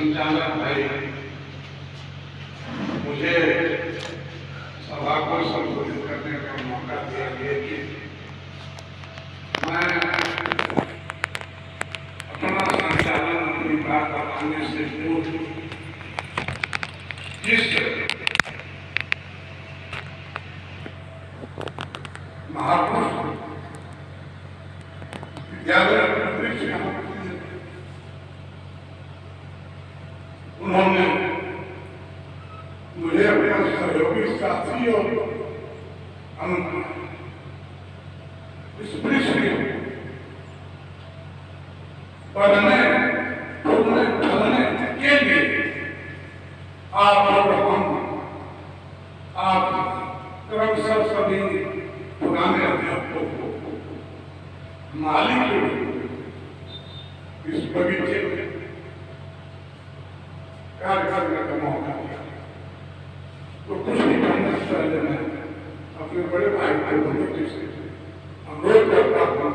संचालक भाई मुझे सभा को संबोधित करने का मौका दिया गया कि मैं अपना संचालन अपनी बात बताने से पूर्व जिस महापुरुष विद्यालय उन्होंने मुझे अपना सहयोगी साथी और इस वृक्ष पढ़ने फूलने फलने के लिए आप और हम आप क्रमशः सभी पुराने अध्यापकों को मालिक इस बगीचे में कार्य करने का मौका दिया। तो कुछ नहीं करने से पहले मैं अपने बड़े भाई को बोलते से अनुरोध करता हूँ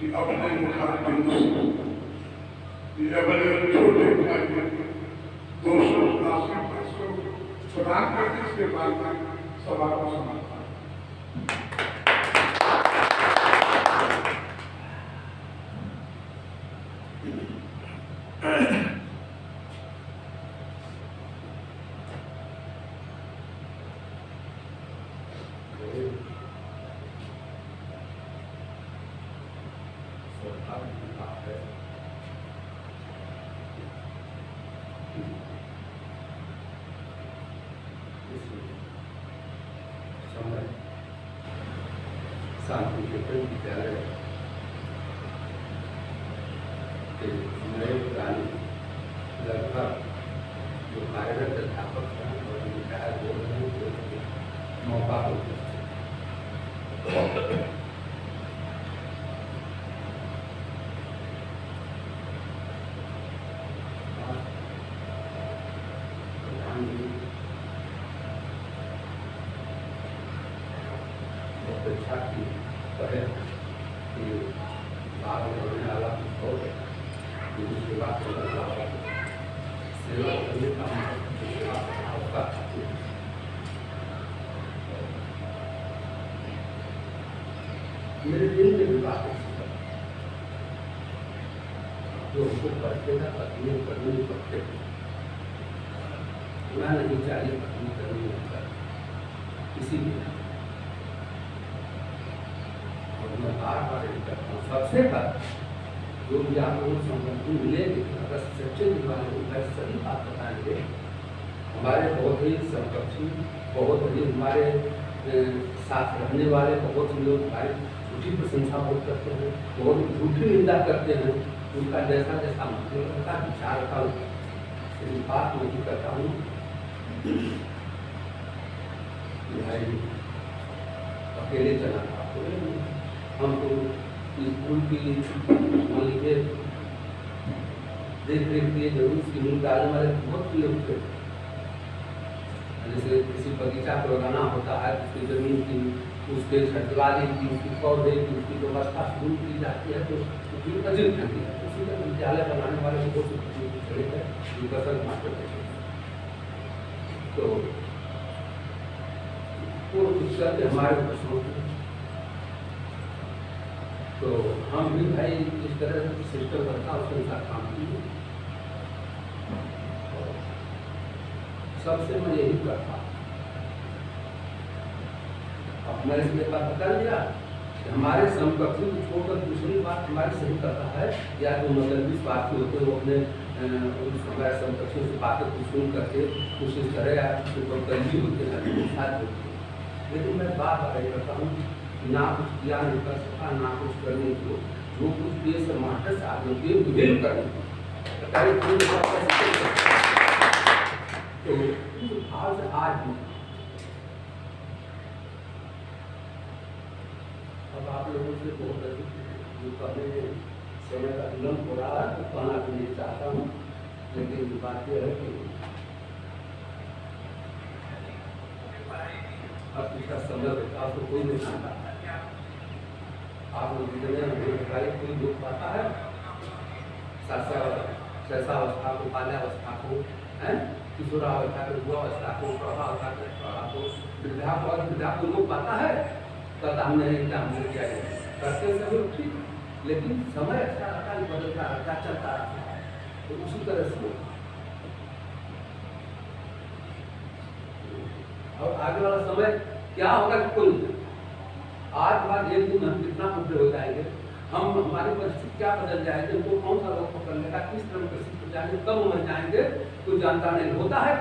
कि अपने मुखारबिंदु से ये बड़े छोटे भाई 280 प्रदान करके इसके बाद में सभा को समाप्त शांति निकेतन विद्यालय के नए पुराने लगभग जो कार्यरत अध्यापक हैं और रिटायर हो रहे हैं मौका को अपेक्षा की कहे कि बात होने वाला हो सेवा सेवा करने का आपका मेरे दिल में भी बात जो उनको करते हैं पत्नी करनी पड़ते मैं नहीं चाहिए पत्नी करनी होता किसी भी मैं बार बार करता हूँ। सबसे पहले जो भी आप लोगों संपत्ति मिलेगी अगर सच्चे दिवाले उनका सही बात बताएंगे हमारे बहुत ही समकक्षी बहुत ही हमारे साथ रहने वाले बहुत ही लोग हमारी झूठी प्रशंसा बहुत करते हैं बहुत झूठी निंदा करते हैं उनका जैसा जैसा मतलब का विचार का बात नहीं करता हूँ भाई अकेले चला हमको स्कूल की मान लीजिए देख रेख के जरूर स्कीमिंग डालने वाले बहुत लोग थे जैसे किसी बगीचा को लगाना होता है उसकी जमीन की उसके छटवाली की उसकी पौधे की उसकी व्यवस्था शुरू की जाती है तो उसकी अजीब ठंडी है उसी में विद्यालय बनाने वाले को चले गए उनका सर मास्टर तो वो शिक्षा के हमारे प्रश्नों तो हम भी भाई इस तरह सिस्टम करता उसके अनुसार काम किए सबसे मैं यही करता अब मैंने इसमें बात बता दिया कि हमारे समकक्षी को छोड़कर दूसरी बात हमारे सही करता है या तो मतलब इस बात के होते वो अपने हमारे समकक्षियों से बातें को सुन करके कुछ इस तरह या करीबी होते हैं साथ होते हैं लेकिन मैं बात बताई करता हूँ ना कुछ किया नहीं कर सका ना कुछ करने को जो कुछ किए सब मास्टर साहब ने किए विभिन्न करने को तो आज अब आप लोगों से बहुत जो कहने समय का विलम्ब हो रहा है तो कहना भी नहीं चाहता हूँ लेकिन बात यह है कि अब पिछला समय आपको कोई नहीं जानता आप लोग जितने कोई दुख पाता है शैशवावस्था को, बाल्यावस्था को, किशोरावस्था को, युवावस्था को, प्रौढ़ावस्था को, वृद्धा को, और वृद्धा को लोग पाता है कहता हमने क्या हमने किया है करते सभी ठीक, लेकिन समय अच्छा रहता है, बदलता रहता है, चलता रहता है। तो उसी तरह से और आगे वाला समय क्या होगा कि कोई आज बाद एक दिन हम कितना बुढ़े हो जाएंगे, हम हमारी परिस्थिति क्या बदल जाएगी, हमको कौन सा रोग पकड़ लेगा, किस तरह परिस्थिति हो जाएंगे, कब मर जाएंगे कोई जानता नहीं, होता है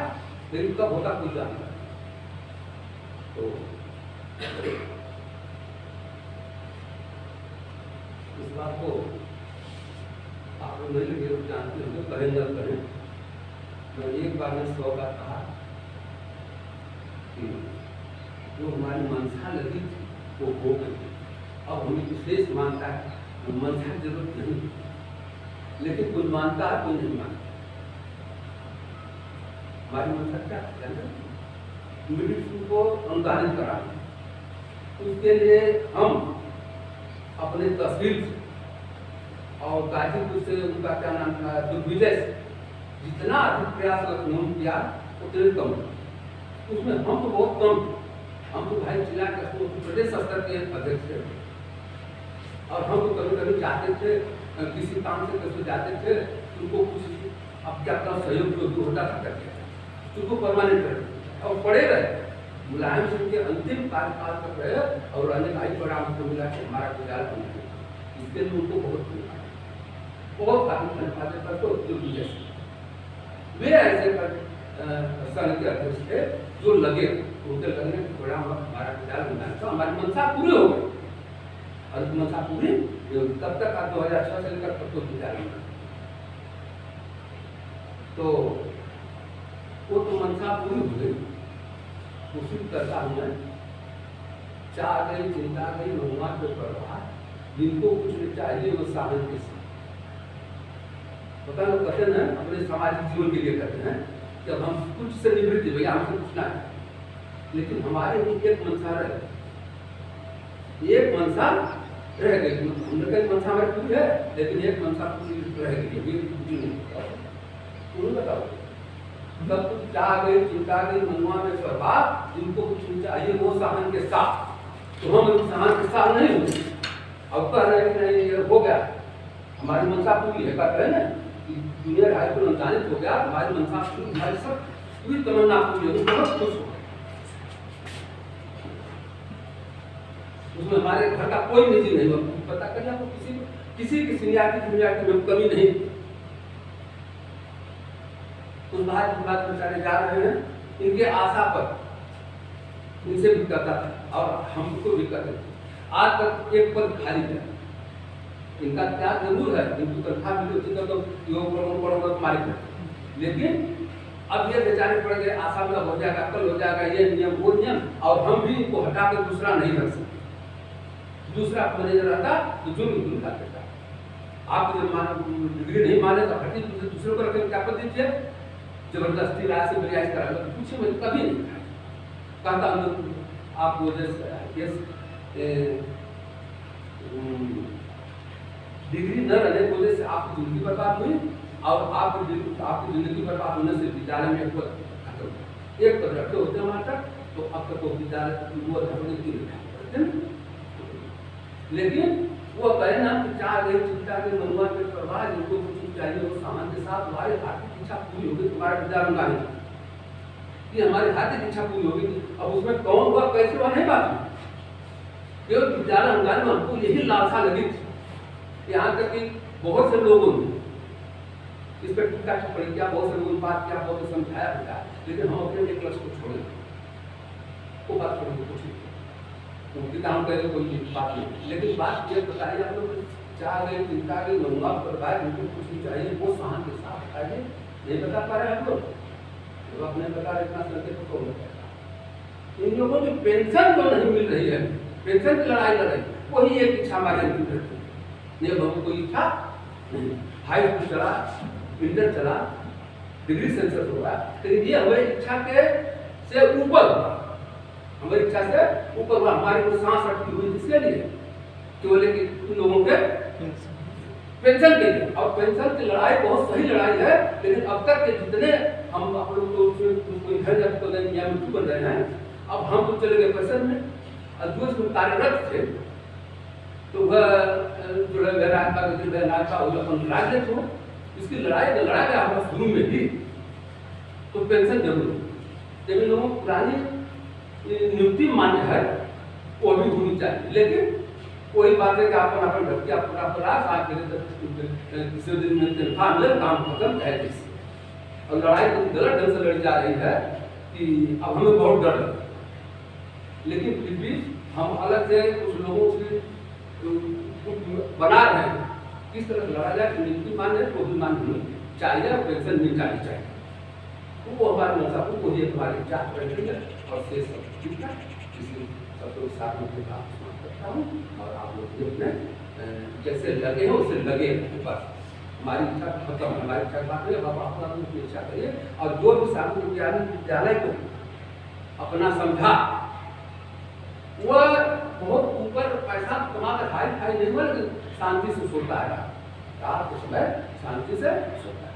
लेकिन कब होता कोई जानता नहीं। तो इस बात को आप लोग नहीं लगे जानते होंगे, कहें न करें, मैं एक बार में 100 बार कहा कि जो हमारी मनसा लगी थी वो हो गई। अब हमें विशेष मानता है, मनसा की जरूरत नहीं, लेकिन कोई मानता है कोई नहीं मानता। हमारी मनसा क्या है, मृत्यु को अनुदानित कराना। उसके लिए हम अपने तहसील और गाजीपुर से उनका क्या नाम था दिग्विजय से जितना अधिक प्रयास किया उतने कम, उसमें हम तो बहुत कम, हम तो भाई जिला के प्रदेश स्तर के अध्यक्ष थे और हम तो कभी कभी जाते थे किसी काम से कैसे जाते थे, उनको कुछ अब क्या क्या सहयोग जो होता था करके उनको परमानेंट कर और पड़े रहे। मुलायम सिंह के अंतिम कार्यकाल तक रहे और रहने का ही बड़ा हमको मिला कि हमारा विद्यालय बन गया। इसके लिए उनको बहुत काफी धन्यवाद करते उत्तर वे ऐसे संघ के अध्यक्ष थे जो लगे उनके लगने के परिणाम हमारा विद्यालय बनाया तो हमारी मनसा पूरी हो गई और मनसा पूरी तब तक 2006 से लेकर तब तो विद्यालय बना। तो वो तो मनसा पूरी हो गई, उसी करता हूँ मैं, चाह गई चिंता गई महुआ पे परवाह, जिनको कुछ नहीं चाहिए वो साधन के साथ पता लोग कहते हैं अपने सामाजिक जीवन के लिए कहते हैं जब हम कुछ से निवृत्त भैया हमसे कुछ ना है, लेकिन हमारे लिए एक मनसा रह गई, एक मनसा रह गई। हमने कहा मनसा हमारी पूरी है लेकिन एक मनसा पूरी रह गई, अभी पूरी नहीं बताओ। सब कुछ चाह गई चिंता गई मनुआ में परवाह, जिनको कुछ नहीं चाहिए वो साधन के साथ, तो हम साधन के साथ नहीं होते। अब कह रहे हैं कि नहीं ये हो गया हमारी मनसा पूरी है, कहते हैं ना दुनिया राय को अनुदानित हो गया, हमारी मनसा पूरी, हमारी सब पूरी तमन्ना पूरी होगी, बहुत खुश हो। उसमें हमारे घर का कोई निजी नहीं हो, पता करिए आपको किसी की सीनियरिटी में कमी नहीं। उस बात बेचारे जा रहे हैं, इनके आशा पर इनसे भी करता था और हमको भी करते थे। आज तक एक पद खाली है, इनका त्याग जरूर है, इनको तनख्वाह मिली होती तो योग मालिक है, लेकिन अब ये बेचारे पड़ गए आशा में हो जाएगा, कल हो जाएगा, ये नियम वो नियम, और हम भी इनको हटा कर दूसरा नहीं रख सकते। दूसरा मैनेजर रहता तो जुर्म कर देता। आप डिग्री नहीं माने तो हटी दूसरे को रखें, क्या पद दीजिए, जबरदस्ती राय से रियायत करा लो, पूछे मैं कभी नहीं कहता आप डिग्री न रहने की वजह से आपकी जिंदगी बर्बाद हुई और आपकी जिंदगी बर्बाद होने से विद्यालय में एक पद रखे होते हमारे तक, तो अब तक वो विद्यालय लेकिन वो कहे ना कि चाह गई चिंता गई मनुआ के प्रवाह, जिनको कुछ चाहिए वो सामान के साथ हमारी आर्थिक इच्छा पूरी होगी, तुम्हारा विद्यालय में कि हमारी आर्थिक इच्छा पूरी होगी। अब उसमें कौन हुआ कैसे हुआ नहीं बात, केवल विद्यालय अनुदान में हमको यही लालसा लगी थी। यहाँ तक कि बहुत से लोगों ने इस पर टीका टिप्पणी किया, बहुत से लोगों बात किया, बहुत समझाया गया, लेकिन हम अपने एक लक्ष्य को छोड़े, वो बात छोड़े कुछ नहीं, उनकी काम करे कोई बात नहीं। लेकिन बात ये बताइए आप लोग चाह गए चिंता गई मनुआ पर उनको कुछ नहीं चाहिए वो सहन के साथ बताइए, नहीं बता पा रहे हम लोग, तो अपने बता इतना संकेत तो कौन बताएगा। इन लोगों की पेंशन जो नहीं मिल रही है, पेंशन की लड़ाई लड़ रही, वही एक इच्छा हमारे नहीं, हम कोई इच्छा नहीं, हाई स्कूल चला, इंटर चला, डिग्री सेंसस हो रहा, लेकिन ये हमारी इच्छा के से ऊपर, हमारी इच्छा से ऊपर हमारी को सांस अटकी हुई इसके लिए केवल कि लोगों के पेंशन के लिए। और पेंशन की लड़ाई बहुत सही लड़ाई है, लेकिन अब तक के जितने हम आप लोग तो कोई घर जब तो नहीं या मृत्यु बन रहे हैं, अब हम तो चले गए पेंशन में, और जो इसमें कार्यरत थे तो वह जो है अपन राज्य को इसकी लड़ाई लड़ा गया हमारा शुरू में भी, तो पेंशन जरूर है। लेकिन लोगों को पुरानी नियुक्ति मान्य है वो भी होनी चाहिए, लेकिन कोई बात है कि आप अपन व्यक्ति अपना प्रयास आप किसी दिन में तनख्वाह मिले काम खत्म है जैसे। और लड़ाई तो गलत ढंग से लड़ी जा रही है कि अब हमें बहुत डर है, लेकिन फिर भी हम अलग से कुछ लोगों से बना रहे हैं किस तरह से लड़ा जाए कि नियुक्ति मान्य है, वो भी मान्य होनी चाहिए और पेंशन मिल जानी चाहिए। तो वो हमारे नशा को ये हमारे चाह बैठेंगे और से सब ठीक है। इसी सब लोग साथ में बात करता हूँ और आप लोग अपने जैसे लगे हो उससे लगे बस। हमारी इच्छा खत्म, हमारी इच्छा बात है, बाबा अपना अपनी इच्छा करिए। और जो भी सामूहिक विद्यालय को अपना समझा वह बहुत ऊपर पैसा कमाकर हाई फाई नहीं हुआ, लेकिन शांति से सोता है, रात के समय शांति से सोता है।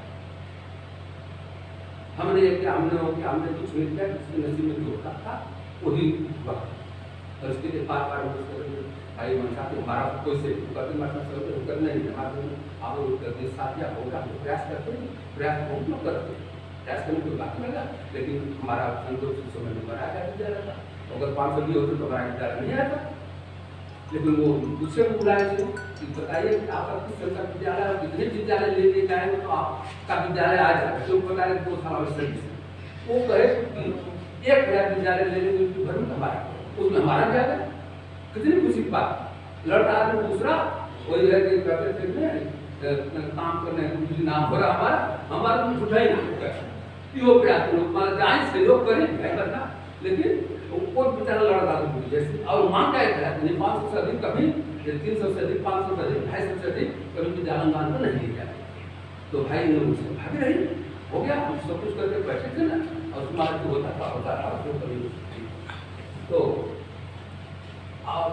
हमने हमने कुछ मिल गया, किसी नसीब में जो होता था वही वक्त, और इसके लिए बार बार भाई मनसा के हमारा कोई से करना नहीं, हमारे आप साथिया होगा प्रयास करते हैं, प्रयास बहुत लोग करते हैं, प्रयास करने कोई बात नहीं लगा, लेकिन हमारा संतोष उस समय में बनाया गया विद्यालय था। अगर 500 भी होते तो हमारा विद्यालय नहीं आता, लेकिन वो दूसरे को बुलाए थे कि बताइए आपका किस तरह का विद्यालय है, कितने विद्यालय लेके जाएंगे तो आपका विद्यालय आ जाएगा। जो बताए 2 साल आवश्यक वो कहे कि 1000 विद्यालय ले लेंगे भर में हमारा, उसमें हमारा जाएगा, कितनी खुशी की बात। लड़का आदमी दूसरा वही है कि कहते थे काम करने कुछ नाम हो रहा हमारा कुछ उठा ही ना होगा, प्रयास लोग जाए सहयोग करें क्या करना, लेकिन कोई बेचारा लड़का तो जैसे और मांग क्या है 500 से अधिक, कभी 300 से अधिक, 500 से अधिक, 250 से अधिक कभी विद्यालय मान पर नहीं दिया। तो भाई इन लोगों से भाग रही हो गया, हम सब कुछ करके बैठे थे ना, और तुम्हारा जो होता था तो कभी तो और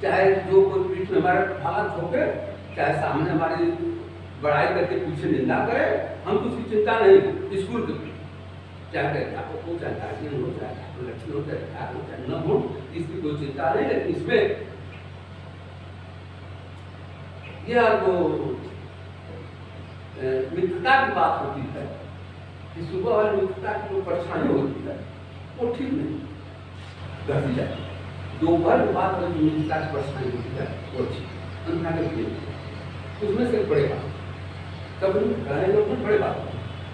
चाहे जो कोई पीठ में हमारा हाथ होके, चाहे सामने हमारी बड़ाई करके पीछे निंदा करे, हम तो उसकी चिंता नहीं। स्कूल के चाहे आपको चाहे गार्जियन हो, चाहे आपको लक्ष्य हो, चाहे न हो, इसकी कोई चिंता नहीं। लेकिन इसमें यह जो मित्रता की बात होती है कि सुबह वाली मित्रता की जो परेशानी होती है वो ठीक नहीं घटी जाए, दोपहर के बाद जो मित्रता की परेशानी होती है वो ठीक अंधा के उसमें से बड़े बात कभी लोग बड़े बात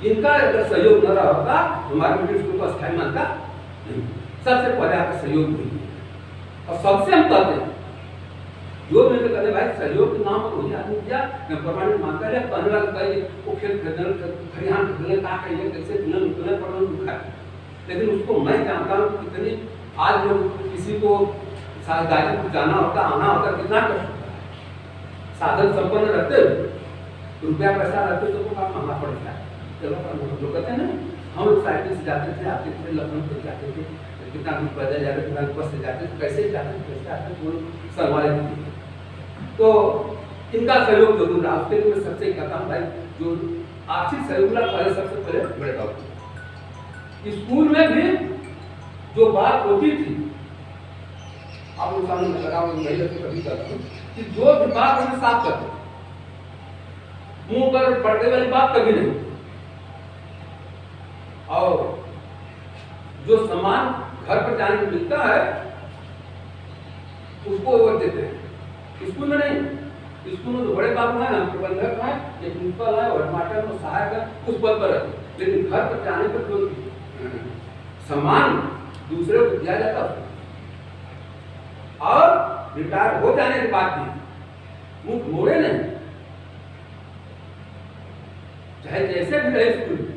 इनका अगर सहयोग न रहा होगा हमारे मिडिल स्कूल को स्थायी मानता नहीं। सबसे पहले आपका सहयोग नहीं, और सबसे हम कहते हैं जो मेरे कहते भाई सहयोग के नाम पर वही आदमी दिया मैं प्रमाणित मानता है, कहने वाला कहिए वो खेल खरीदने खरिहान खरीदने कहा कहिए कैसे निकलने पड़ना दुखा है, लेकिन उसको मैं जानता हूँ कितनी आज लोग किसी को गाड़ी को जाना होता आना होता कितना कष्ट होता है। साधन संपन्न रहते रुपया पैसा रहते तो काम महंगा पड़ता है। चलो लोग कहते हैं ना हम लोग साइकिल से जाते थे, आते थे लखनऊ तक जाते थे, कितना दूर पैदल जाते थे, बस से जाते थे, कैसे जाते थे कैसे आते थे सरवाले थे। तो इनका सहयोग जरूर रहा, उसके लिए मैं सबसे कहता हूँ भाई जो आर्थिक सहयोग पहले सबसे पहले बड़े बाबू स्कूल में भी जो बात होती थी आप लोग सामने लगा महिला को कभी कहता हूँ कि जो भी बात हमें साफ करते मुंह पर पर्दे वाली बात कभी नहीं, और जो सामान घर पर जाने को मिलता है उसको वो देते हैं। स्कूल में नहीं, स्कूल में तो बड़े बाबू हैं, प्रबंधक हैं, एक प्रिंसिपल है और मास्टर में सहायक है, उस पद पर रहते, लेकिन घर पर जाने पर जो सामान दूसरे को दिया जाता है और रिटायर हो जाने के बाद भी मुख मोड़े नहीं, चाहे जैसे भी रहे स्कूल में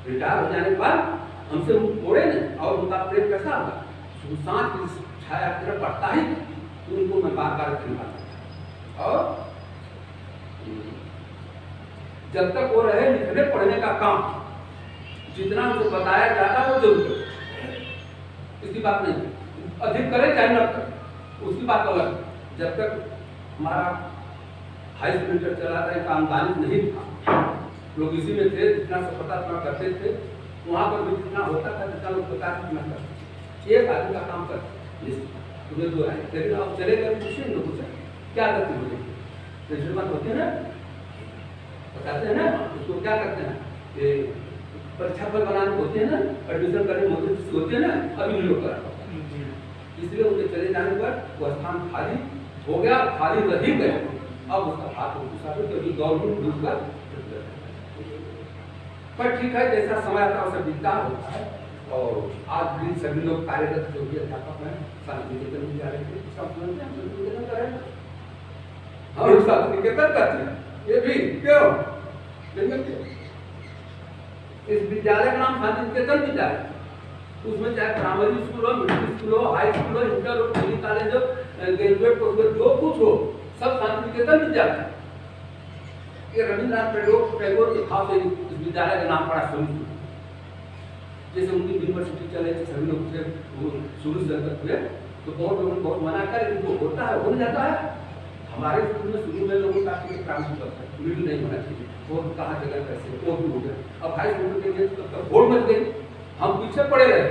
रिटायर हो जाने के बाद हमसे मुख मोड़े नहीं। और उनका प्रेम कैसा होगा सुशांत की छाया तरफ पड़ता ही तो उनको मैं बार बार धन्यवाद देता। और जब तक वो रहे लिखने पढ़ने का काम जितना उनको बताया जाता वो जरूर करें, इसकी बात नहीं, अधिक करे चाहे न करे उसकी बात अलग। जब तक हमारा हाई स्कूल चला था, आमदनी नहीं था, लोग इसी में थे, जितना सफलता अपना करते थे, वहाँ पर भी जितना होता था जितना लोग पता कितना करते, एक आदमी का काम करते तुम्हें दो आए, लेकिन अब चले गए पूछे न पूछे क्या करते मुझे तजुर्बा होते हैं ना, बताते हैं ना उसको क्या करते हैं, ये परीक्षा पर बनाने होते हैं ना, एडमिशन करने मोदी होते हैं ना, अभी नहीं लोग करा, इसलिए उनके चले जाने पर वो स्थान खाली हो गया, खाली रह ही गया। अब उसका हाथ क्योंकि गवर्नमेंट दूसरा पर ठीक है, जैसा समय आता है वैसा बीतता होता है। और आज भी सभी लोग कार्यरत जो भी अध्यापक हैं शांति निकेतन में जा रहे थे, सब निकेतन कर रहे हैं, हम शांति निकेतन करते हैं, ये भी क्यों इस विद्यालय का नाम शांति निकेतन विद्यालय, उसमें चाहे प्राइमरी स्कूल हो, मिडिल स्कूल हो, हाई स्कूल हो, इंटर हो, डिग्री कॉलेज हो, ग्रेजुएट प्रोफेसर जो कुछ हो, सब शांति निकेतन विद्यालय। ये रविन्द्रनाथ टैगोर के खास इस विद्यालय का नाम पड़ा शुरू, जैसे उनकी यूनिवर्सिटी चले थे, सभी लोग थे शुरू से हुए, तो बहुत लोगों ने बहुत मना कर, इनको होता है हो जाता है। हमारे स्कूल में शुरू में लोगों का मिडिल नहीं होना चाहिए, और कहाँ जगह कैसे वो भी हो गया। अब हाई स्कूल के लिए तो वोट मच गई, हम पीछे पड़े रहे,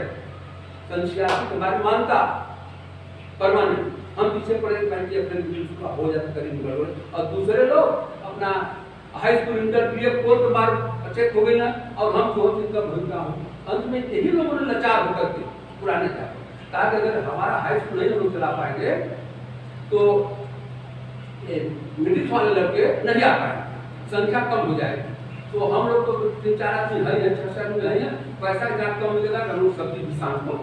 संस्कृति हमारी मानता परमानेंट, हम पीछे पड़े अपने का हो जाता करीब, और दूसरे लोग अपना हाई स्कूल इंटर पीएफ कोर्ट बार चेक हो गई ना, और हम जो इनका भूमिका हो, अंत में यही लोगों ने लाचार होकर के पुराने कहा कि अगर हमारा हाई स्कूल नहीं लोग चला पाएंगे तो मिडिल वाले लड़के नहीं आ पाएंगे, संख्या कम हो जाएगी। तो हम लोग तो 3-4 आदमी है, 6 आदमी है, पैसा जहाँ कम मिलेगा हम लोग सब्जी भी शाम को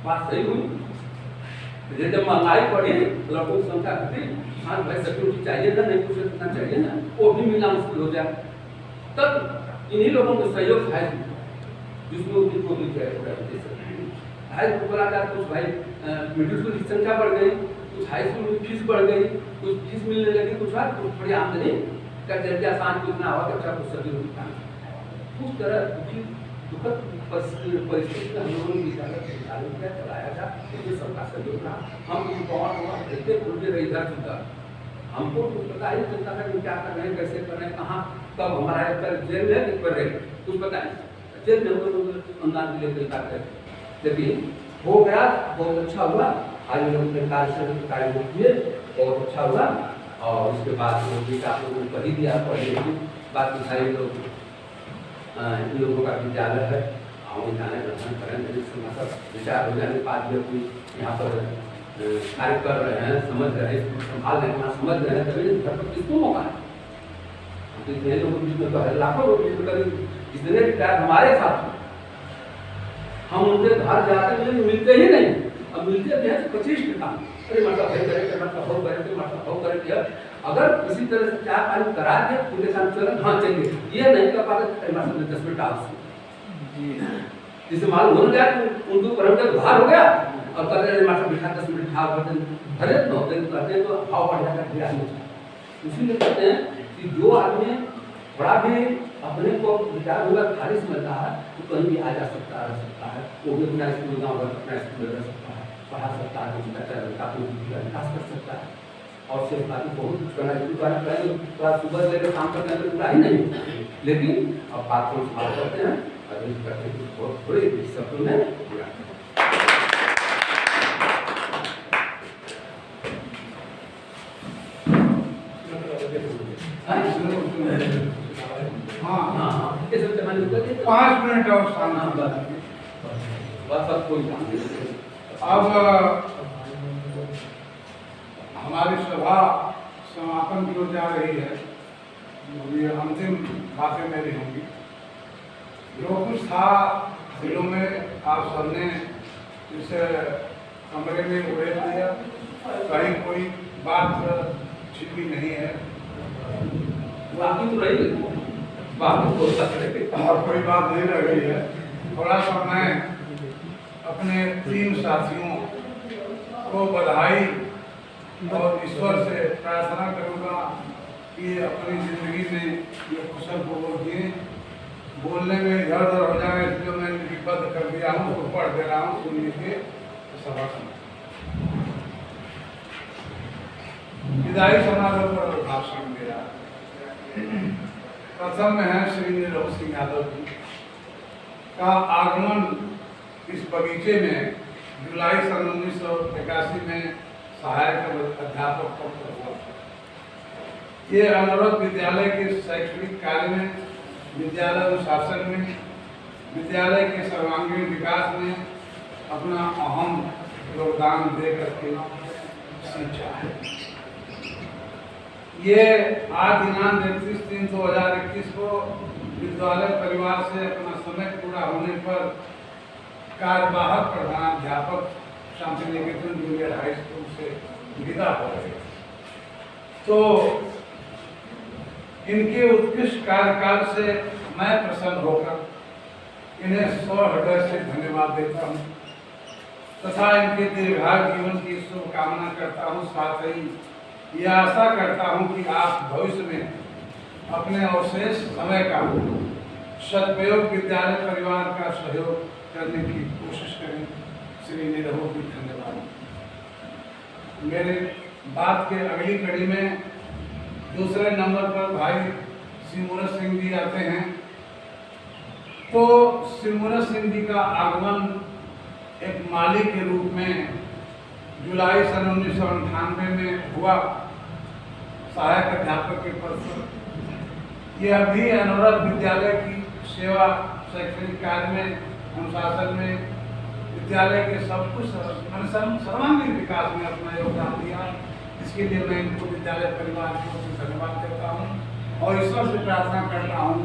बात सही हुई। जब महंगाई बढ़ी लड़कों की संख्या घटी, हाँ भाई सिक्योरिटी चाहिए ना, नहीं कुछ इतना चाहिए ना, वो भी मिलना मुश्किल हो जाए। तब इन्हीं लोगों के सहयोग है जिसमें उनको मिल जाए हाई स्कूल बोला जाए, कुछ भाई मिडिल स्कूल की संख्या बढ़ गई, कुछ हाई स्कूल में फीस बढ़ गई, कुछ फीस मिलने लगी, कुछ बात कुछ थोड़ी आमदनी का जरिया आसान कितना हुआ, अच्छा कुछ सभी उस तरह दुखद परिस्थिति में हम लोगों ने विद्यालय किया चलाया था, ये सबका सहयोग रहा। हम बहुत देखते बोलते रहे इधर उधर, हमको कुछ पता ही चलता था कि क्या कर रहे हैं, कैसे कर रहे हैं, कहाँ कब हमारा जेल में कर रहे कुछ पता नहीं, जेल में हम लोग अनुदान के लिए कई बात करते, लेकिन हो गया, बहुत अच्छा हुआ। आज लोग अपने कार्य किए, बहुत अच्छा हुआ। और उसके बाद आप लोगों को पढ़ी दिया, पढ़े बाकी सारे लोग इन लोगों का विद्यालय है, और विद्यालय ग्रहण करें, मतलब विचार हो जाने के बाद भी यहाँ पर कार्य कर रहे हैं, समझ रहे हैं, संभाल रहे हैं, समझ रहे हैं, तभी घर पर किसको मौका है। इतने लोगों बीच में लाखों लोग जितने रिटायर हमारे साथ हम उनके घर जाते हैं मिलते ही नहीं, अब मिलते भी हैं 25 के काम, अरे मतलब भाई करेंगे, मतलब हो करेंगे, मतलब हो करेंगे। अगर किसी तरह से चाय पानी करा दिया उनके साथ चलन, हाँ चलिए, ये नहीं कर पाते 10 मिनट आपसे जिसे मालूम हो गया उनको परम जब बाहर हो गया और कर रहे माता बिठा 10 मिनट खा करते भले न होते कहते तो भाव बढ़ जाता है आदमी। इसीलिए कहते हैं कि जो आदमी थोड़ा भी अपने को विचार होगा खाली समझता है तो कहीं भी आ जा सकता है, रह सकता है, वो भी अपना स्कूल गाँव अपना स्कूल रह सकता है, पढ़ा सकता है, काफी विकास कर सकता है। और सिर्फ बाकी बहुत कुछ करना है, थोड़ा सुबह लेकर काम करते हैं तो पूरा ही नहीं, लेकिन अब बात को बात करते हैं करते हैं बहुत थोड़ी सब में पूरा। हाँ 5 मिनट और शांति बस अब कोई काम नहीं। अब हमारी सभा समापन की ओर जा रही है, ये अंतिम बातें मेरी होंगी। जो कुछ था दिलों में आप सबने इस कमरे में उड़ेल दिया, कहीं कोई बात छिपी नहीं है, बाकी तो रही और कोई बात नहीं रह गई है। थोड़ा सा मैं अपने 3 साथियों को बधाई और ईश्वर से प्रार्थना करूंगा कि अपनी जिंदगी में ये कुशल पूर्वक दिए। बोलने में इधर उधर हो जाए इसलिए मैं लिपिबद्ध कर दिया हूँ, तो पढ़ दे रहा हूँ, सुन लीजिए सभा विदाई समारोह पर भाषण मेरा प्रथम में है श्री निरहु सिंह यादव जी का आगमन इस बगीचे में जुलाई सन 1981 में सहायक अध्यापक पद पर हुआ। ये अनवरत विद्यालय के शैक्षणिक कार्य में, विद्यालय अनुशासन में, विद्यालय के सर्वांगीण विकास में अपना अहम योगदान दे करके सींचा है। ये आज दिनांक 31/3/2021 को विद्यालय परिवार से अपना समय पूरा होने पर कार्यवाहक प्रधानाध्यापक Shanti Niketan junior high school से विदा हो गए। तो इनके उत्कृष्ट कार्यकाल से मैं प्रसन्न होकर इन्हें स्वहृदय से धन्यवाद देता हूँ तथा इनके दीर्घायु जीवन की शुभकामना करता हूँ। साथ ही यह आशा करता हूँ कि आप भविष्य में अपने अवशेष समय का सदुपयोग विद्यालय परिवार का सहयोग करने की कोशिश करें। श्री निरहु जी धन्यवाद। मेरे बात के अगली कड़ी में दूसरे नंबर पर भाई सिमूरत सिंह जी आते हैं। तो सिमूरत सिंह जी का आगमन एक माली के रूप में जुलाई सन 1998 में हुआ सहायक अध्यापक के पद पर। यह भी अनवरत विद्यालय की सेवा, शैक्षणिक कार्य में, अनुशासन में, विद्यालय के सब कुछ सर्वांगीण विकास में अपना योगदान दिया। इसके लिए मैं इनको विद्यालय परिवार को धन्यवाद देता हूँ और ईश्वर से प्रार्थना करता हूँ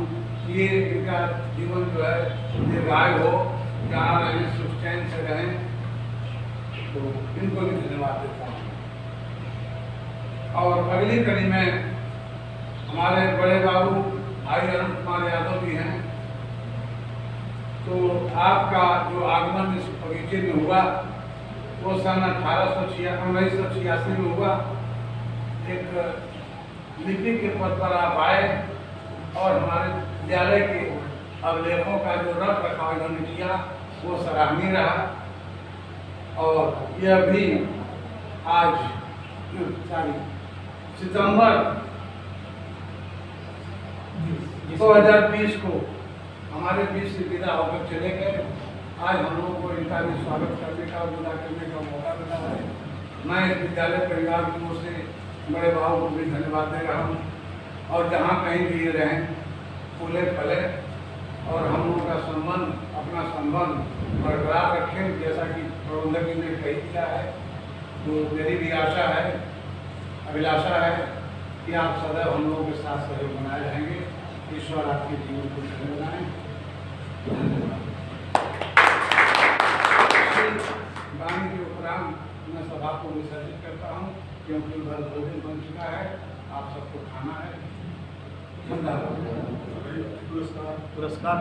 कि ये इनका जीवन जो है दीर्घायु हो, जहाँ रहें सुख चैन से रहें। तो इनको भी धन्यवाद देता हूँ। और अगली कड़ी में हमारे बड़े बाबू भाई अरुण कुमार यादव भी हैं। तो आपका जो आगमन इस बगीचे में हुआ वो सन 1986 में हुआ। एक लिपिक के पद पर आप आए और हमारे विद्यालय के अभिलेखों का जो रख रखाव इन्होंने किया वो सराहनीय रहा। और यह भी आज सितंबर 2020 को हमारे बीच से विदा होकर चले गए। आज हम लोगों को इनका भी स्वागत करने का, विदा करने का मौका मिला है। मैं इस विद्यालय परिवार की ओर से बड़े भाव को भी धन्यवाद दे रहा हूँ। और जहाँ कहीं भी रहें फूले फले और हम लोगों का संबंध, अपना संबंध बरकरार रखें, जैसा कि प्रबंधक जी ने कही दिया है। तो मेरी भी आशा है, अभिलाषा है कि आप सदैव हम लोगों के साथ सहयोग बनाए रहेंगे। ईश्वर आपके जीवन को धन्य बनाए। वाणी के उपरांत मैं सभा को विसर्जित करता हूँ क्योंकि उधर भोजन बन चुका है, आप सबको खाना है। पुरस्कार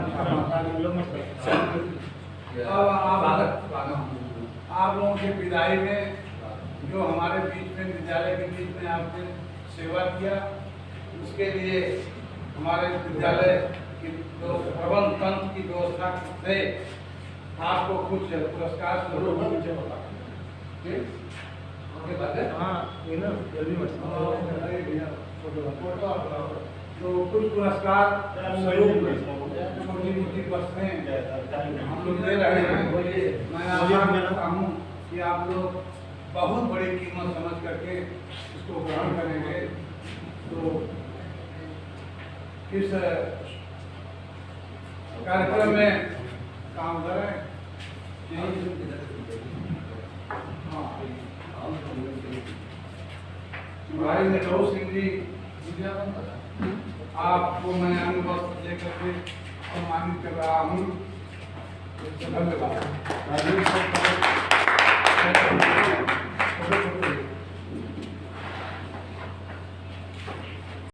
आप लोगों की विदाई में जो हमारे बीच में, विद्यालय के बीच में आपने सेवा किया, उसके लिए हमारे विद्यालय की जो प्रबंध तंत्र की व्यवस्था से आपको कुछ पुरस्कार स्वरूप तो कुछ पुरस्कार स्वरूप छोटी मोटी वस्तुएं हम लोग दे रहे हैं। मैं आशा करता हूँ कि आप लोग बहुत बड़ी कीमत समझ करके इसको ग्रहण करेंगे। तो इस कार्यक्रम में काम करें। भाई निरहु सिंह जी, आपको मैं अन्य वस्त्र लेकर के सम्मानित कर रहा हूँ। धन्यवाद।